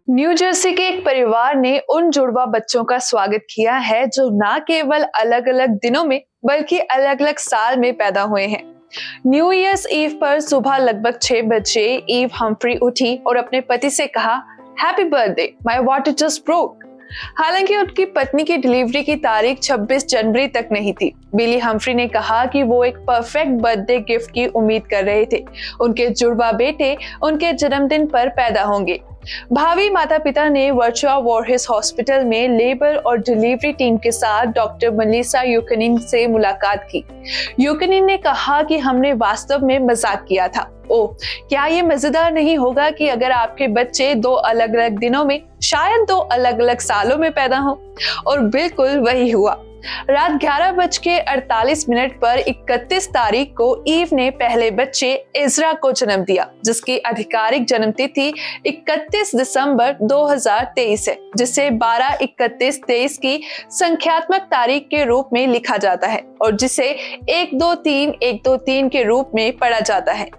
New Jersey के एक परिवार ने उन जुड़वा बच्चों का स्वागत किया है जो न केवल अलग अलग दिनों में बल्कि अलग अलग साल में पैदा हुए हैं। न्यू ईयर्स ईव पर सुबह लगभग 6 बजे ईव हम्फ्री उठी और अपने पति से कहा, happy birthday, my water just broke. हालांकि उनकी पत्नी की डिलीवरी की तारीख 26 जनवरी तक नहीं थी। बिली हम्फ्री ने कहा कि वो एक परफेक्ट बर्थडे गिफ्ट की उम्मीद कर रहे थे। उनके जुड़वा बेटे उनके जन्मदिन पर पैदा होंगे। भावी माता पिता ने वर्चुआ वॉरहेस हॉस्पिटल में लेबर और डिलीवरी टीम के साथ डॉक्टर मलिसा यूकनिन से मुलाकात की। यूकनिन ने कहा कि हमने वास्तव में मजाक किया था। ओह, क्या ये मजेदार नहीं होगा कि अगर आपके बच्चे 2 अलग अलग दिनों में, शायद 2 अलग अलग सालों में पैदा हो। और बिल्कुल वही हुआ। रात 11:48 पर 31 तारीख को ईव ने पहले बच्चे इज़रा को जन्म दिया, जिसकी आधिकारिक जन्म तिथि 31 दिसंबर 2023 है, जिसे 12-31-23 की संख्यात्मक तारीख के रूप में लिखा जाता है और जिसे 1-2-3-1-2-3 के रूप में पढ़ा जाता है।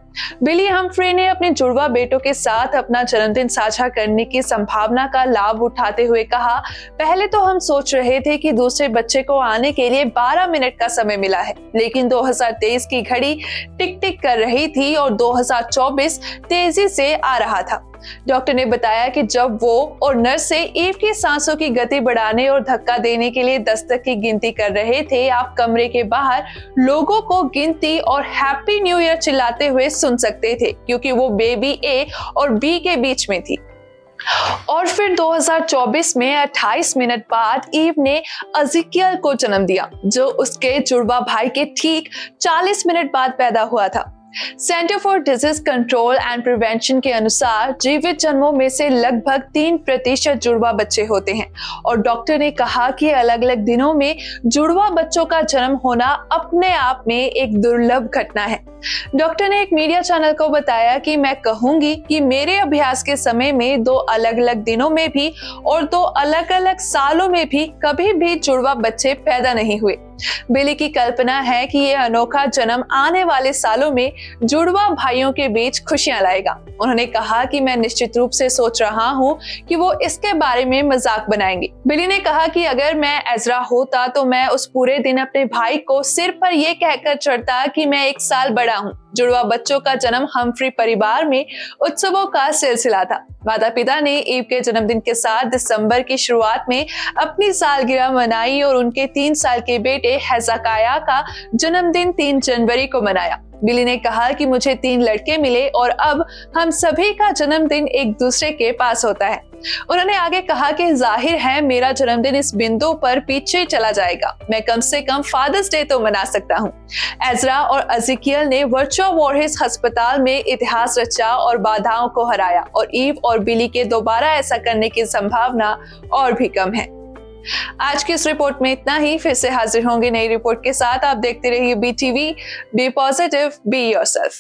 बिली हम्फ्री ने अपने जुड़वा बेटों के साथ अपना जन्मदिन साझा करने की संभावना का लाभ उठाते हुए कहा, पहले तो हम सोच रहे थे कि दूसरे बच्चे को आने के लिए 12 मिनट का समय मिला है, लेकिन 2023 की घड़ी टिक टिक कर रही थी और 2024 तेजी से आ रहा था। डॉक्टर ने बताया कि जब वो और नर्सें ईव की सांसों की गति बढ़ाने और धक्का देने के लिए दस्तक की गिनती कर रहे थे, आप कमरे के बाहर लोगों को गिनती और हैप्पी न्यू ईयर चिल्लाते हुए सुन सकते थे, क्योंकि वो बेबी ए और बी के बीच में थी। और फिर 2024 में 28 मिनट बाद ईव ने अज़िकियल को जन्म दिया, जो उसके जुड़वा भाई के ठीक 40 मिनट बाद पैदा हुआ था। Centre for disease control and prevention के अनुसार जीवित जन्मों में से लगभग 3% जुड़वा बच्चे होते हैं और डॉक्टर ने कहा कि अलग अलग दिनों में जुड़वा बच्चों का जन्म होना अपने आप में एक दुर्लभ घटना है। डॉक्टर ने एक मीडिया चैनल को बताया कि मैं कहूंगी कि मेरे अभ्यास के समय में 2 अलग अलग दिनों में भी और 2 अलग अलग सालों में भी कभी भी जुड़वा बच्चे पैदा नहीं हुए। बिली की कल्पना है कि यह अनोखा जन्म आने वाले सालों में जुड़वा भाइयों के बीच खुशियां लाएगा। उन्होंने कहा कि मैं निश्चित रूप से सोच रहा हूं कि वो इसके बारे में मजाक बनाएंगे। बिली ने कहा कि अगर मैं इज़रा होता तो मैं उस पूरे दिन अपने भाई को सिर पर यह कहकर चढ़ता कि मैं 1 साल बड़ा हूं। जुड़वा बच्चों का जन्म हम्फ्री परिवार में उत्सवों का सिलसिला था। माता पिता ने ईव के जन्मदिन के साथ दिसंबर की शुरुआत में अपनी सालगिरह मनाई और उनके 3 साल के बेटे हेज़काया का जन्मदिन 3 जनवरी को मनाया। बिली ने कहा कि मुझे 3 लड़के मिले और अब हम सभी का जन्मदिन एक दूसरे के पास होता है। उन्होंने आगे कहा कि जाहिर है मेरा जन्मदिन इस बिंदु पर पीछे चला जाएगा। मैं कम से कम फादर्स डे तो मना सकता हूँ। इज़रा और अज़िकियल ने वर्चुआ वॉरहेस अस्पताल में इतिहास रचा और बाधाओं को हराया और ईव और बिली के दोबारा ऐसा करने की संभावना और भी कम है। आज की इस रिपोर्ट में इतना ही। फिर से हाजिर होंगे नई रिपोर्ट के साथ। आप देखते रहिए BTV। Be positive, be yourself.